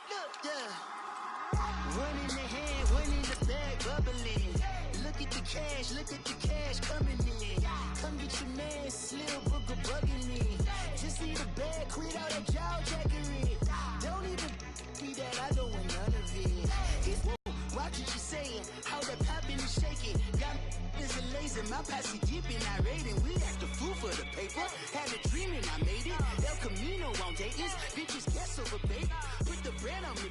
Look, yeah. One in the hand, one in the bag, bubbling. Look at the cash coming in. Come get your man, Slim Booker bugging me. Just need a bag, quit all that jaw jackery. Don't even be that, I don't want none of it. It's watch what you saying, how that poppin' and shaking. Got is a lazy, my posse deep and I raiding. We act the fool for the paper. Had a dream and I made it. El Camino on Dayton's, bitches guess over bait. Put the bread on me,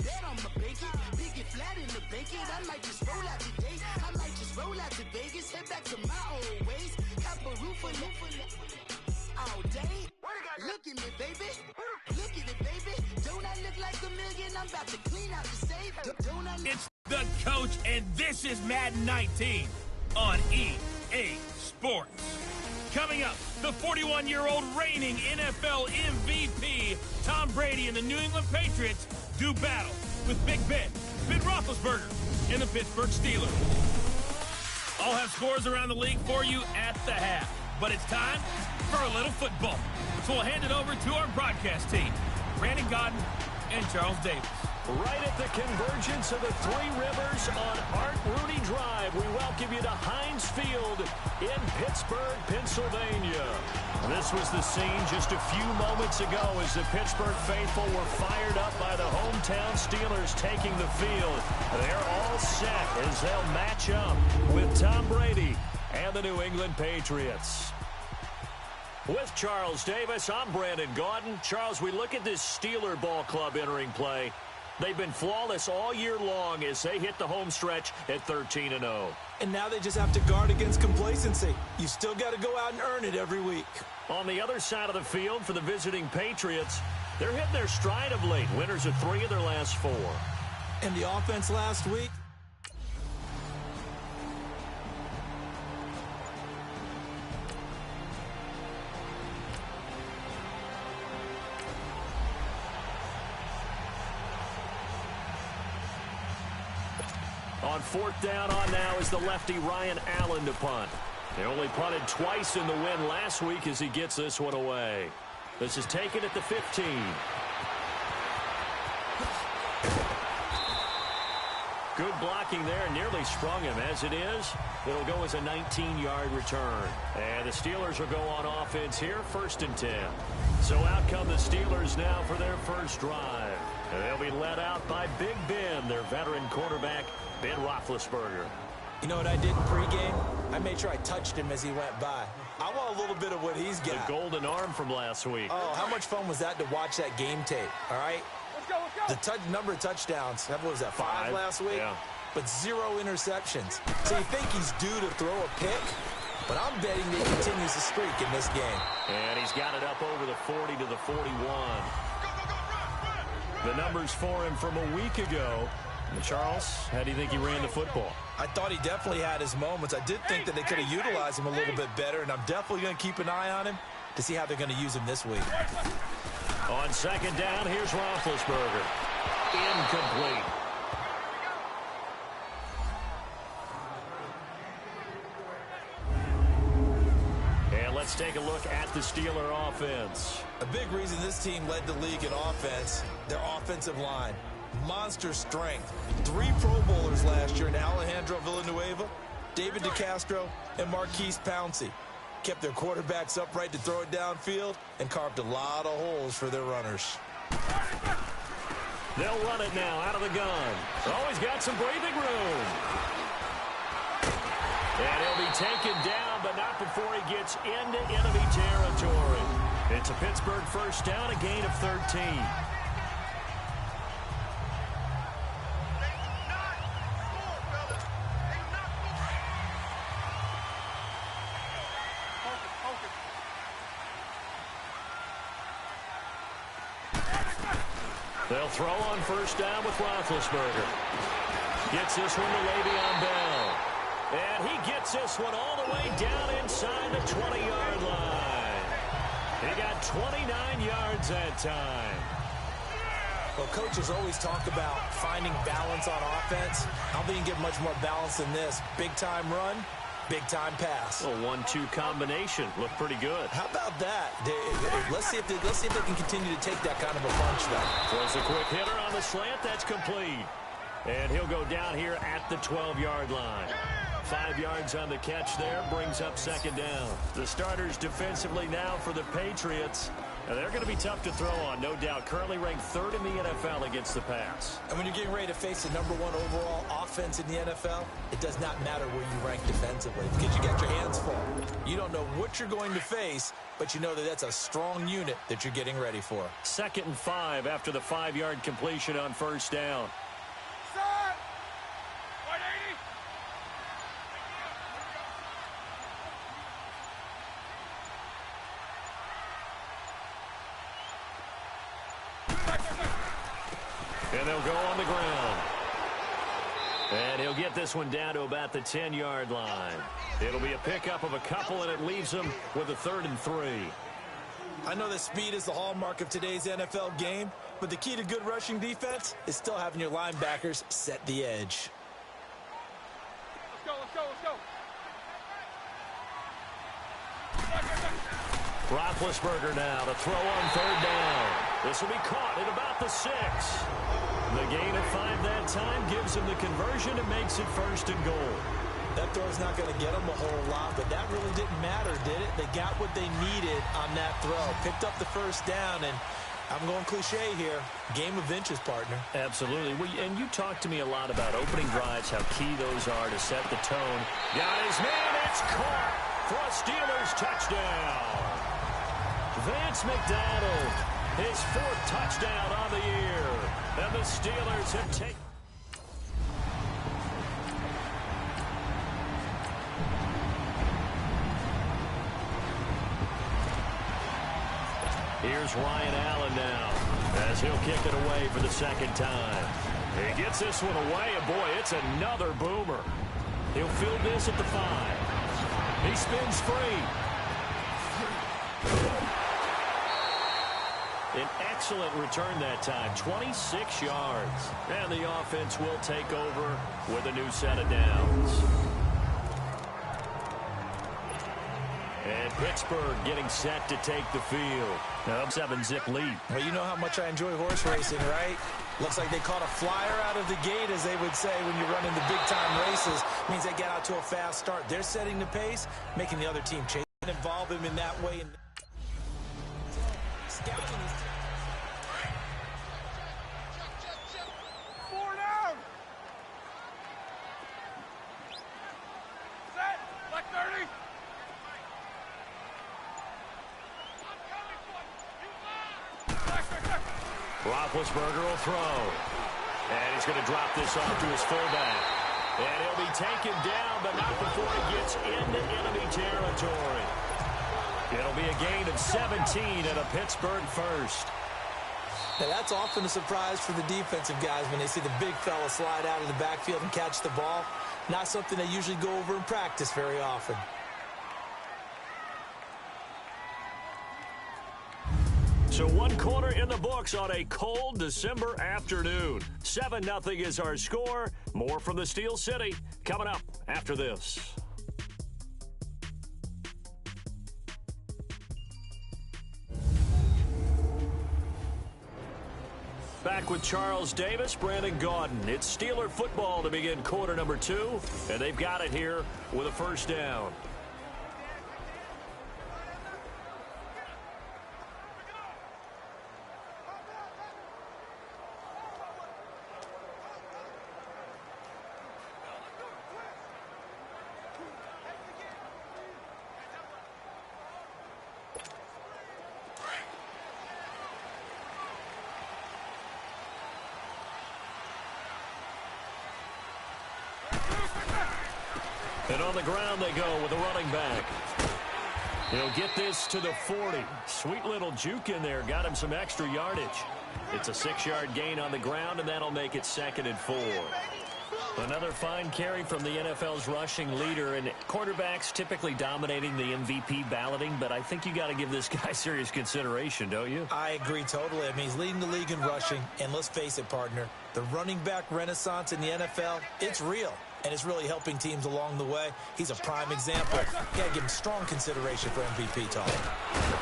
bet on my bacon. Big and flat in the bacon. I might just roll out today. I might just roll out to Vegas. Head back to my old ways. Cop a roof for all day. Look at me, baby. Look at it, baby. Don't I look like a million? I'm about to clean out the safe. Don't I look... It's the coach, and this is Madden 19 on EA Sports. Coming up, the 41-year-old reigning NFL MVP, Tom Brady and the New England Patriots do battle with Big Ben Roethlisberger, and the Pittsburgh Steelers. I'll have scores around the league for you at the half, but it's time for a little football. So we'll hand it over to our broadcast team, Brandon Godden and Charles Davis. Right at the convergence of the Three Rivers on Art Rooney Drive, we welcome you to Heinz Field in Pittsburgh, Pennsylvania. This was the scene just a few moments ago as the Pittsburgh faithful were fired up by the hometown Steelers taking the field. They're all set as they'll match up with Tom Brady and the New England Patriots. With Charles Davis, I'm Brandon Gaudin. Charles, we look at this Steeler ball club entering play. They've been flawless all year long as they hit the home stretch at 13-0. And now they just have to guard against complacency. You still got to go out and earn it every week. On the other side of the field for the visiting Patriots, they're hitting their stride of late. Winners of 3 of their last 4. And the offense last week? On 4th down on now is the lefty Ryan Allen to punt. They only punted twice in the win last week as he gets this one away. This is taken at the 15. Good blocking there, nearly sprung him. As it is, it'll go as a 19-yard return. And the Steelers will go on offense here, 1st and 10. So out come the Steelers now for their first drive. And they'll be led out by Big Ben, their veteran quarterback, Ben Roethlisberger. You know what I did in pregame? I made sure I touched him as he went by. I want a little bit of what he's got. The golden arm from last week. Oh, how much fun was that to watch that game tape, all right? Let's go. The number of touchdowns, what was that, 5 last week? Yeah. But 0 interceptions. So you think he's due to throw a pick? But I'm betting that he continues the streak in this game. And he's got it up over the 40 to the 41. The numbers for him from a week ago. And Charles, how do you think he ran the football? I thought he definitely had his moments. I did think that they could have utilized him a little bit better, and I'm definitely going to keep an eye on him to see how they're going to use him this week. On 2nd down, here's Roethlisberger. Incomplete. And let's take a look at the Steeler offense. A big reason this team led the league in offense, their offensive line. Monster strength. 3 Pro Bowlers last year in Alejandro Villanueva, David DeCastro, and Marquise Pouncey. Kept their quarterbacks upright to throw it downfield and carved a lot of holes for their runners. They'll run it now out of the gun. Always got some breathing room. And he'll be taken down, but not before he gets into enemy territory. It's a Pittsburgh first down, a gain of 13. They'll throw on first down with Roethlisberger. Gets this one to Le'Veon Bell. And he gets this one all the way down inside the 20-yard line. He got 29 yards that time. Well, coaches always talk about finding balance on offense. I don't think you can get much more balance than this. Big-time run, Big-time pass. A 1-2 combination. Looked pretty good. How about that? Let's see if they can continue to take that kind of a punch, though. Throws a quick hitter on the slant. That's complete. And he'll go down here at the 12-yard line. 5 yards on the catch there, brings up second down. The starters defensively now for the Patriots. Now they're going to be tough to throw on, no doubt. Currently ranked 3rd in the NFL against the pass. And when you're getting ready to face the #1 overall offense in the NFL, it does not matter where you rank defensively because you got your hands full. You don't know what you're going to face, but you know that that's a strong unit that you're getting ready for. 2nd and 5 after the 5-yard completion on first down. And they'll go on the ground. And he'll get this one down to about the 10-yard line. It'll be a pickup of a couple, and it leaves them with a 3rd and 3. I know that speed is the hallmark of today's NFL game, but the key to good rushing defense is still having your linebackers set the edge. Let's go. Roethlisberger now to throw on 3rd down. This will be caught at about the 6. The gain of 5 that time gives him the conversion and makes it 1st and goal. That throw's not going to get them a whole lot, but that really didn't matter, did it? They got what they needed on that throw. Picked up the 1st down, and I'm going cliche here. Game of inches, partner. Absolutely. And you talked to me a lot about opening drives, how key those are to set the tone. Got his man. It's caught for a Steelers touchdown. Vance McDonald, his 4th touchdown on the year. And the Steelers have taken... Here's Ryan Allen now, as he'll kick it away for the 2nd time. He gets this one away, and boy, it's another boomer. He'll field this at the 5. He spins free. An excellent return that time, 26 yards. And the offense will take over with a new set of downs. And Pittsburgh getting set to take the field. Now 7-zip lead. Well, you know how much I enjoy horse racing, right? Looks like they caught a flyer out of the gate, as they would say when you're running the big-time races. Means they get out to a fast start. They're setting the pace, making the other team chase and involve him in that way. Scouting is... Roethlisberger will throw. And he's going to drop this off to his fullback. And he'll be taken down, but not before he gets into enemy territory. It'll be a gain of 17 and a Pittsburgh 1st. Now, that's often a surprise for the defensive guys when they see the big fella slide out of the backfield and catch the ball. Not something they usually go over in practice very often. So 1 quarter in the books on a cold December afternoon. 7-0 is our score. More from the Steel City coming up after this. Back with Charles Davis, Brandon Gaudin. It's Steeler football to begin quarter number 2, and they've got it here with a 1st down. And on the ground they go with a running back. He'll get this to the 40. Sweet little juke in there. Got him some extra yardage. It's a 6-yard gain on the ground, and that'll make it 2nd and 4. Another fine carry from the NFL's rushing leader, and quarterbacks typically dominating the MVP balloting, but I think you got to give this guy serious consideration, don't you? I agree totally. I mean, he's leading the league in rushing, and let's face it, partner, the running back renaissance in the NFL, it's real. and is really helping teams along the way. He's a prime example. Got to give him strong consideration for MVP talk.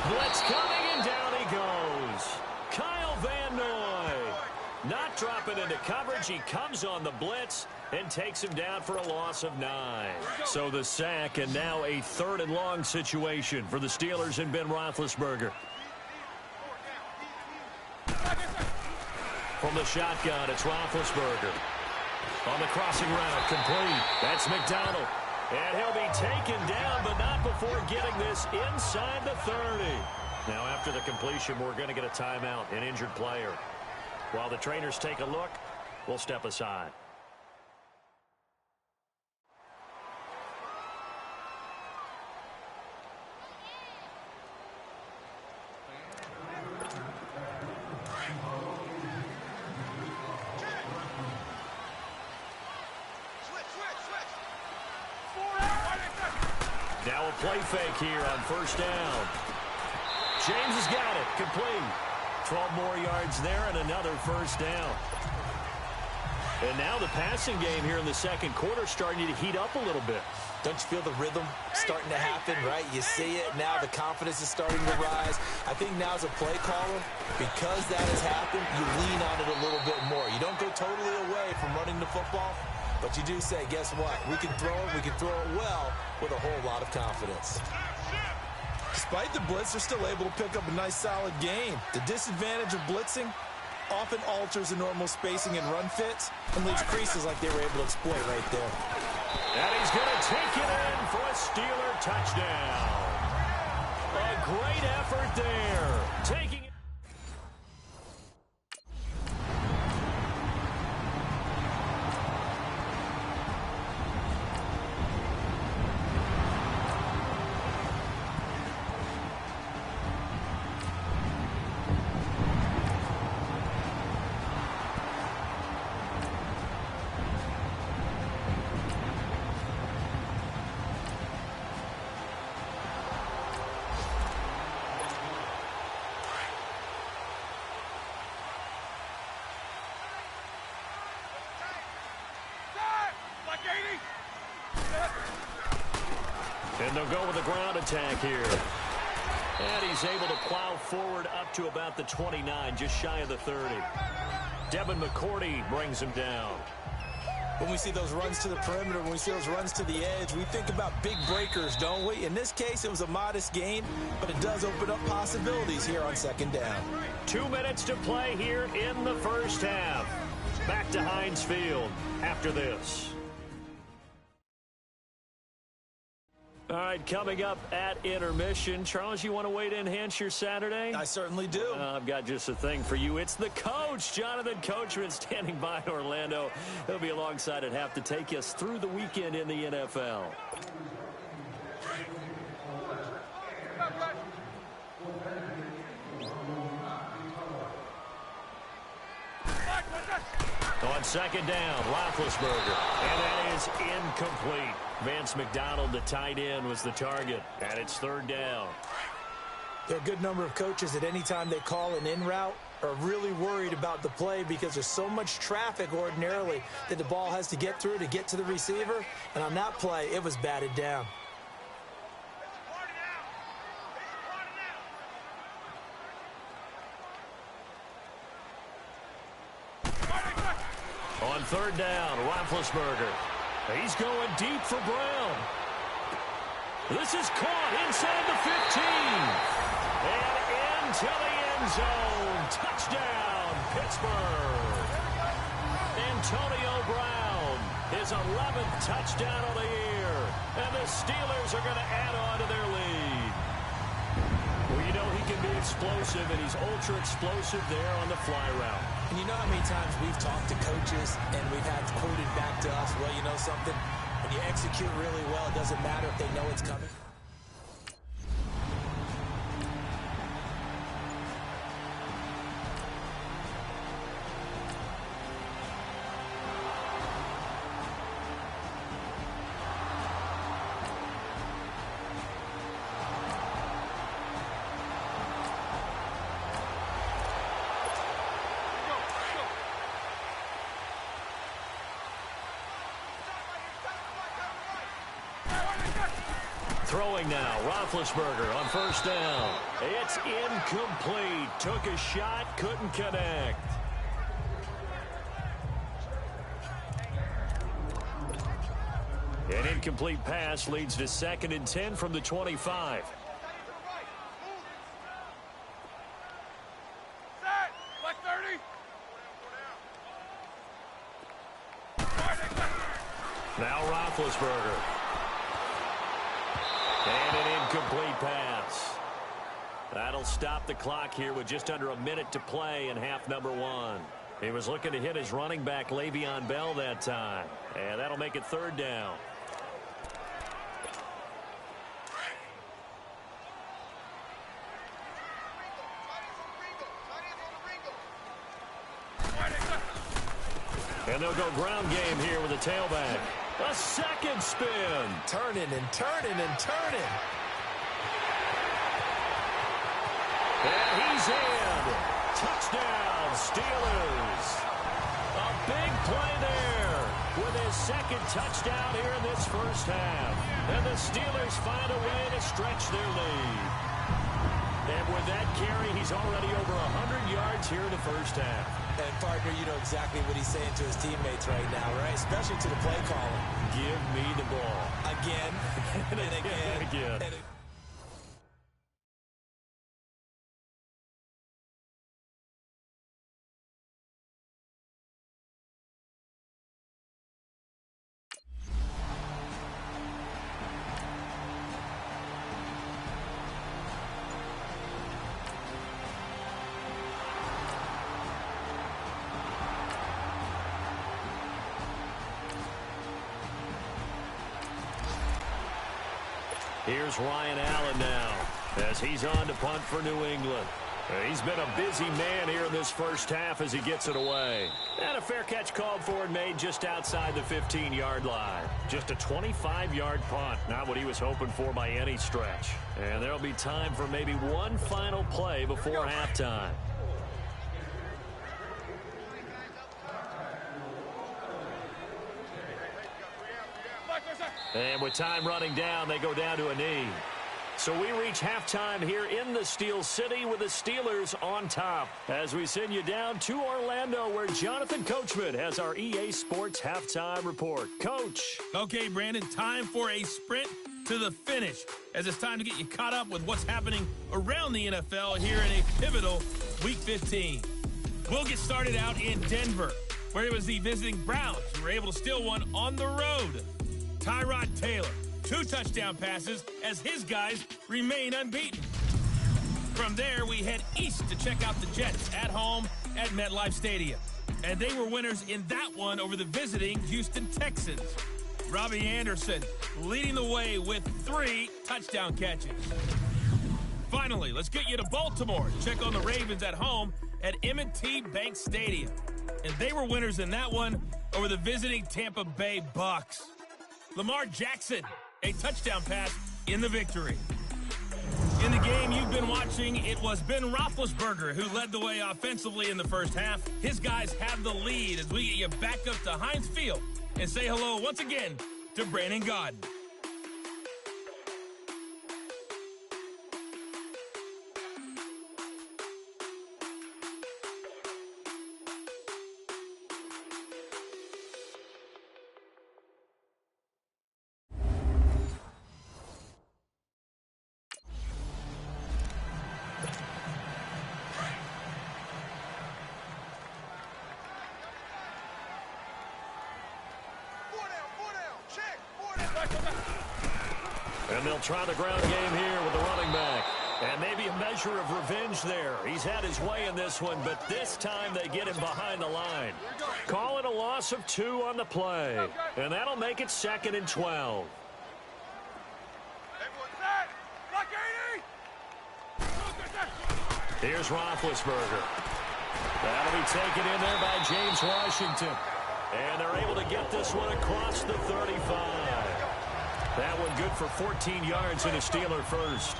Blitz coming, and down he goes. Kyle Van Noy not dropping into coverage. He comes on the blitz and takes him down for a loss of 9. So the sack, and now a 3rd and long situation for the Steelers and Ben Roethlisberger. From the shotgun, it's Roethlisberger. On the crossing route, complete. That's McDonald. And he'll be taken down, but not before getting this inside the 30. Now, after the completion, we're going to get a timeout, an injured player. While the trainers take a look, we'll step aside. Now a play fake here on 1st down. James has got it. Complete. 12 more yards there and another 1st down. And now the passing game here in the 2nd quarter starting to heat up a little bit. Don't you feel the rhythm starting to happen, right? You see it. Now the confidence is starting to rise. I think now as a play caller, because that has happened, you lean on it a little bit more. You don't go totally away from running the football, but you do say, guess what? We can throw it well with a whole lot of confidence. Despite the blitz, they're still able to pick up a nice, solid gain. The disadvantage of blitzing often alters the normal spacing and run fits and leaves creases like they were able to exploit right there. And he's going to take it in for a Steeler touchdown. A great effort there. Taking it. And they'll go with a ground attack here. And he's able to plow forward up to about the 29, just shy of the 30. Devin McCourty brings him down. When we see those runs to the perimeter, when we see those runs to the edge, we think about big breakers, don't we? In this case, it was a modest gain, but it does open up possibilities here on 2nd down. 2 minutes to play here in the 1st half. Back to Heinz Field after this. All right, coming up at intermission. Charles, you want to wait to enhance your Saturday? I certainly do. I've got just a thing for you. It's the coach, Jonathan Coachman, standing by in Orlando. He'll be alongside at half to take us through the weekend in the NFL. On 2nd down, Roethlisberger, and that is incomplete. Vance McDonald, the tight end, was the target, and it's 3rd down. There are a good number of coaches at any time they call an in route are really worried about the play because there's so much traffic ordinarily that the ball has to get through to get to the receiver, and on that play, it was batted down. On 3rd down, Roethlisberger. He's going deep for Brown. This is caught inside the 15. And into the end zone. Touchdown, Pittsburgh. Antonio Brown, his 11th touchdown of the year. And the Steelers are going to add on to their lead. Well, you know he can be explosive, and he's ultra-explosive there on the fly route. And you know how many times we've talked to coaches and we've had quoted back to us, well, you know something? When you execute really well, it doesn't matter if they know it's coming. Throwing now, Roethlisberger on first down. It's incomplete. Took a shot, couldn't connect. An incomplete pass leads to 2nd and 10 from the 25. Now Roethlisberger. And an incomplete pass. That'll stop the clock here with just under a minute to play in half number 1. He was looking to hit his running back Le'Veon Bell that time. And that'll make it 3rd down. And they'll go ground game here with a tailback. A second spin. Turning and turning and turning. And he's in. Touchdown, Steelers. A big play there with his 2nd touchdown here in this first half. And the Steelers find a way to stretch their lead. And with that carry, he's already over 100 yards here in the first half. And, partner, you know exactly what he's saying to his teammates right now, right? Especially to the play caller. Give me the ball. Again and again. And again. And Here's Ryan Allen now as he's on to punt for New England. He's been a busy man here in this first half as he gets it away. And a fair catch called for and made just outside the 15-yard line. Just a 25-yard punt, not what he was hoping for by any stretch. And there'll be time for maybe one final play before halftime. And with time running down, they go down to a knee. So we reach halftime here in the Steel City with the Steelers on top. As we send you down to Orlando where Jonathan Coachman has our EA Sports halftime report. Coach. Okay, Brandon, time for a sprint to the finish as it's time to get you caught up with what's happening around the NFL here in a pivotal Week 15. We'll get started out in Denver, where it was the visiting Browns who were able to steal one on the road. Tyrod Taylor, 2 touchdown passes as his guys remain unbeaten. From there, we head east to check out the Jets at home at MetLife Stadium. And they were winners in that one over the visiting Houston Texans. Robbie Anderson leading the way with 3 touchdown catches. Finally, let's get you to Baltimore. Check on the Ravens at home at M&T Bank Stadium. And they were winners in that one over the visiting Tampa Bay Bucks. Lamar Jackson, a touchdown pass in the victory. In the game you've been watching, it was Ben Roethlisberger who led the way offensively in the first half. His guys have the lead as we get you back up to Heinz Field and say hello once again to Brandon Gaudin. And they'll try the ground game here with the running back. And maybe a measure of revenge there. He's had his way in this one, but this time they get him behind the line. Call it a loss of 2 on the play. And that'll make it 2nd and 12. Here's Roethlisberger. That'll be taken in there by James Washington. And they're able to get this one across the 35. That one good for 14 yards and a Steeler first.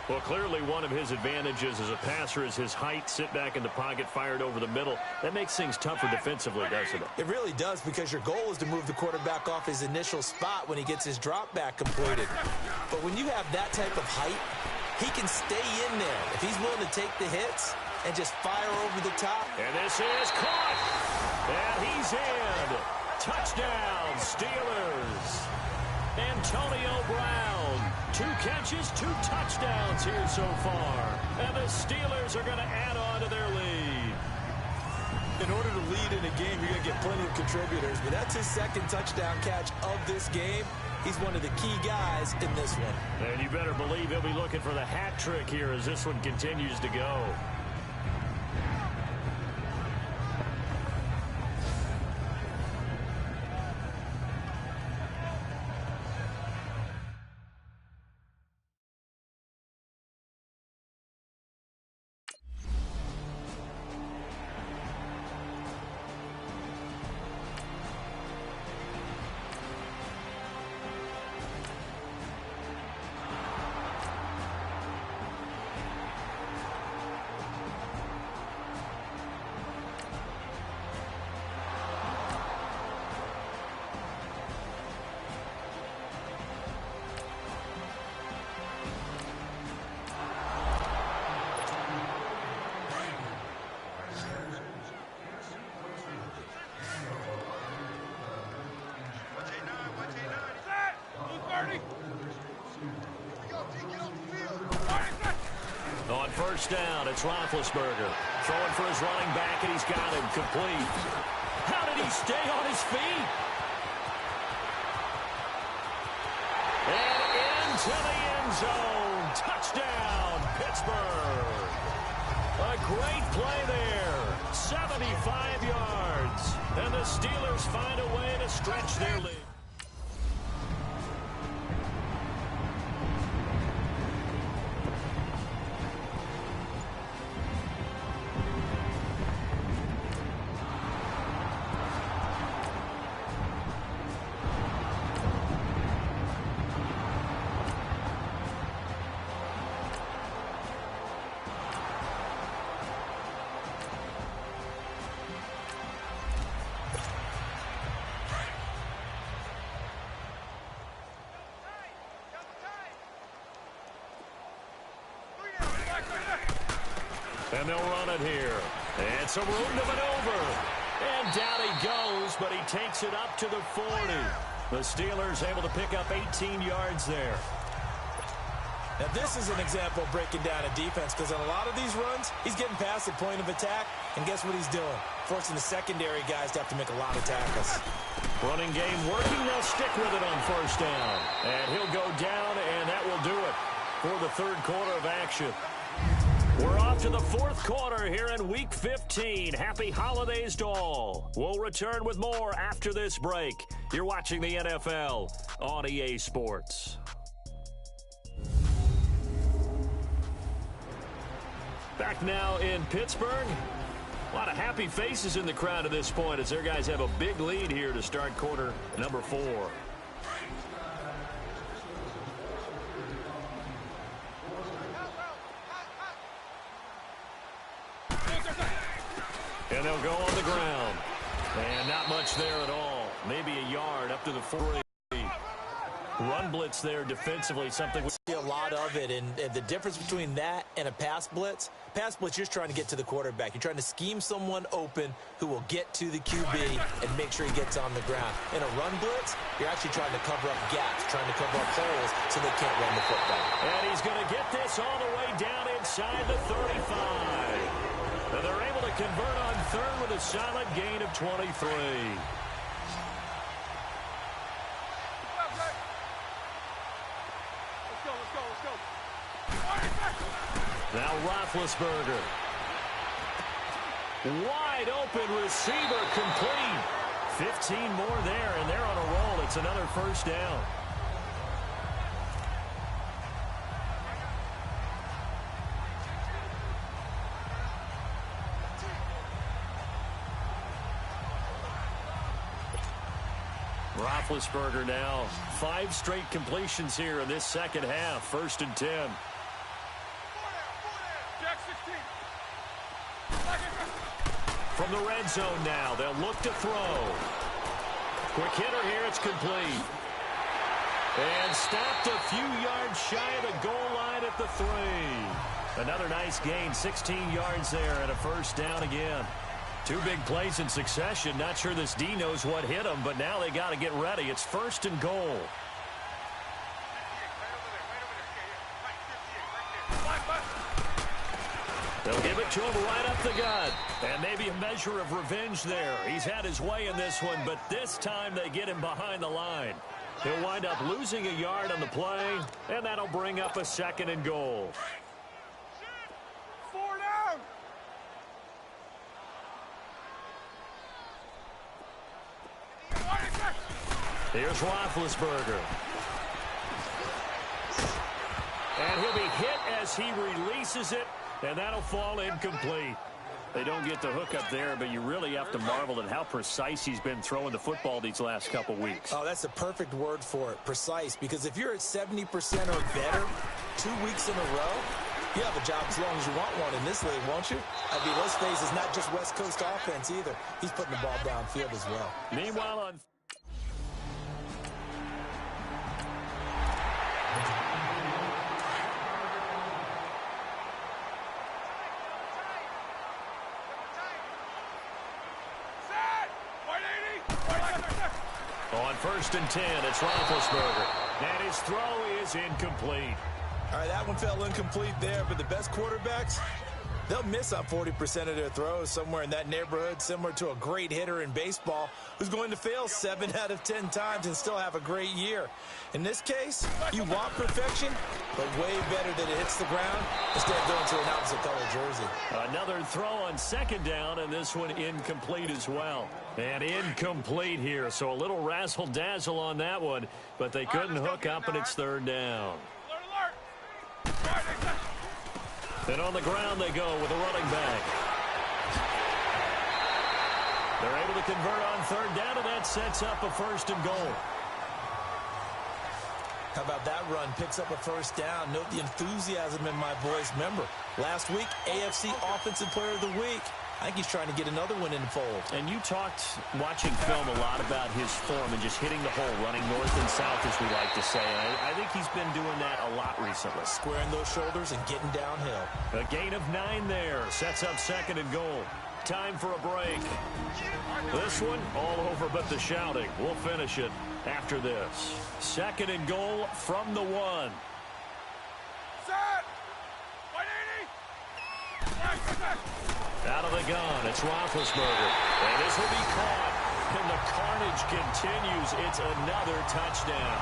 Well, clearly one of his advantages as a passer is his height. Sit back in the pocket, fired over the middle. That makes things tougher defensively, doesn't it? It really does, because your goal is to move the quarterback off his initial spot when he gets his drop back completed. But when you have that type of height, he can stay in there if he's willing to take the hits and just fire over the top. And this is caught. And he's in. Touchdown, Steelers. Antonio Brown, 2 catches, 2 touchdowns here so far. And the Steelers are going to add on to their lead. In order to lead in a game, you're going to get plenty of contributors. But that's his 2nd touchdown catch of this game. He's one of the key guys in this one. And you better believe he'll be looking for the hat trick here as this one continues to go. On first down, it's Roethlisberger. Throwing for his running back, and he's got him complete. How did he stay on his feet? And into the end zone. Touchdown, Pittsburgh. A great play there. 75 yards. And the Steelers find a way to stretch their lead. And they'll run it here. And some room to maneuver. And down he goes, but he takes it up to the 40. The Steelers able to pick up 18 yards there. Now, this is an example of breaking down a defense, because on a lot of these runs, he's getting past the point of attack, and guess what he's doing? Forcing the secondary guys to have to make a lot of tackles. Running game working. They'll stick with it on first down. And he'll go down, and that will do it for the 3rd quarter of action. We're off to the 4th quarter here in Week 15. Happy holidays to all. We'll return with more after this break. You're watching the NFL on EA Sports. Back now in Pittsburgh. A lot of happy faces in the crowd at this point as their guys have a big lead here to start quarter number 4. And they'll go on the ground. And not much there at all. Maybe a yard up to the 40. Run blitz there defensively, something we see a lot of it. And the difference between that and a pass blitz, you're just trying to get to the quarterback. You're trying to scheme someone open who will get to the QB and make sure he gets on the ground. In a run blitz, you're actually trying to cover up gaps, trying to cover up holes so they can't run the football. And he's going to get this all the way down inside the 35. And they're able to convert on 3rd with a solid gain of 23. Now Roethlisberger. Wide open receiver complete. 15 more there, and they're on a roll. It's another first down. Roethlisberger now. 5 straight completions here in this second half. 1st and 10. from the red zone now. They'll look to throw. Quick hitter here. It's complete. And stopped a few yards shy of the goal line at the 3. Another nice gain, 16 yards there and a first down again. 2 big plays in succession. Not sure this D knows what hit them, but now they got to get ready. It's first and goal. They'll give it to him right up the gut. And maybe a measure of revenge there. He's had his way in this one, but this time they get him behind the line. He'll wind up losing a yard on the play, and that'll bring up a second and goal. 4 down. Here's Roethlisberger. And he'll be hit as he releases it, and that'll fall incomplete. They don't get the hook up there, but you really have to marvel at how precise he's been throwing the football these last couple weeks. Oh, that's the perfect word for it, precise, because if you're at 70% or better 2 weeks in a row, you have a job as long as you want one in this league, won't you? I mean, let's face it, it's not just West Coast offense either. He's putting the ball downfield as well. Meanwhile, on first and 10, it's Roethlisberger. And his throw is incomplete. All right, that one fell incomplete there, but the best quarterbacks, they'll miss on 40% of their throws, somewhere in that neighborhood, similar to a great hitter in baseball who's going to fail 7 out of 10 times and still have a great year. In this case, you want perfection, but way better that it hits the ground instead of going to an opposite color jersey. Another throw on second down, and this one incomplete as well. And incomplete here, so a little razzle-dazzle on that one, but they couldn't hook up, and it's third down. And on the ground they go with a running back. They're able to convert on third down, and that sets up a first and goal. How about that run? Picks up a first down. Note the enthusiasm in my voice. Remember, last week, AFC Offensive Player of the Week. I think he's trying to get another one in the fold. And you talked, watching film, a lot about his form and just hitting the hole, running north and south, as we like to say. I think he's been doing that a lot recently. Squaring those shoulders and getting downhill. A gain of 9 there. Sets up second and goal. Time for a break. This one, all over but the shouting. We'll finish it after this. Second and goal from the 1. Set. 180. Out of the gun, it's Roethlisberger. And this will be caught. And the carnage continues. It's another touchdown.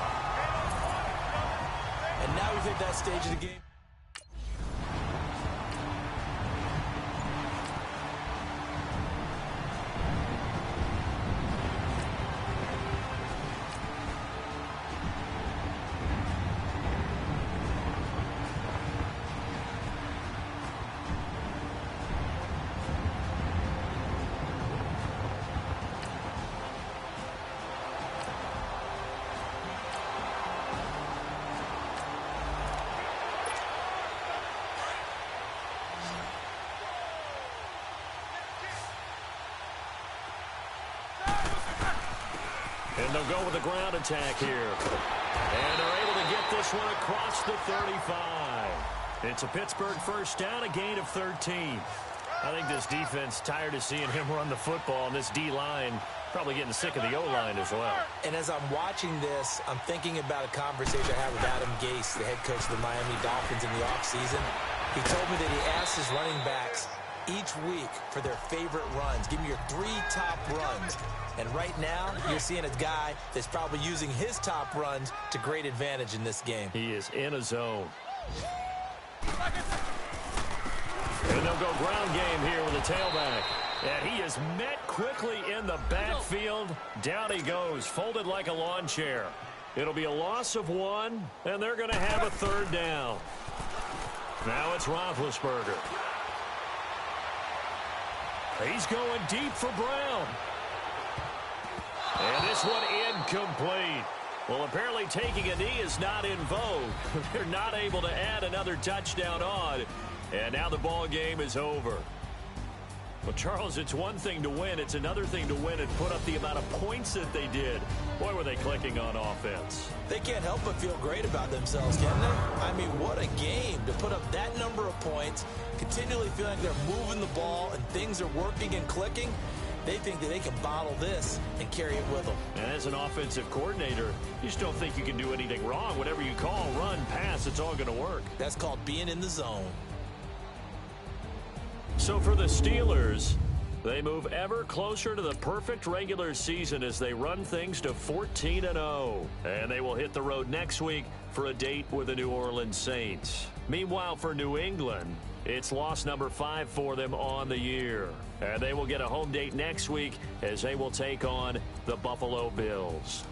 And now we've hit that stage of the game. And they'll go with a ground attack here. And they're able to get this one across the 35. It's a Pittsburgh first down, a gain of 13. I think this defense tired of seeing him run the football, and this D-line probably getting sick of the O-line as well. And as I'm watching this, I'm thinking about a conversation I had with Adam Gase, the head coach of the Miami Dolphins in the offseason. He told me that he asked his running backs each week for their favorite runs. Give me your 3 top runs. And right now, you're seeing a guy that's probably using his top runs to great advantage in this game. He is in a zone. And they'll go ground game here with a tailback. And he is met quickly in the backfield. Down he goes, folded like a lawn chair. It'll be a loss of 1, and they're going to have a third down. Now it's Roethlisberger. He's going deep for Brown. And this one incomplete. Well, apparently taking a knee is not in vogue. They're not able to add another touchdown on. And now the ball game is over. Well, Charles, it's one thing to win. It's another thing to win and put up the amount of points that they did. Boy, were they clicking on offense. They can't help but feel great about themselves, can they? I mean, what a game to put up that number of points, continually feeling like they're moving the ball and things are working and clicking. They think that they can bottle this and carry it with them. And as an offensive coordinator, you just don't think you can do anything wrong. Whatever you call, run, pass, it's all going to work. That's called being in the zone. So for the Steelers, they move ever closer to the perfect regular season as they run things to 14-0. And they will hit the road next week for a date with the New Orleans Saints. Meanwhile, for New England, it's loss number 5 for them on the year. And they will get a home date next week as they will take on the Buffalo Bills.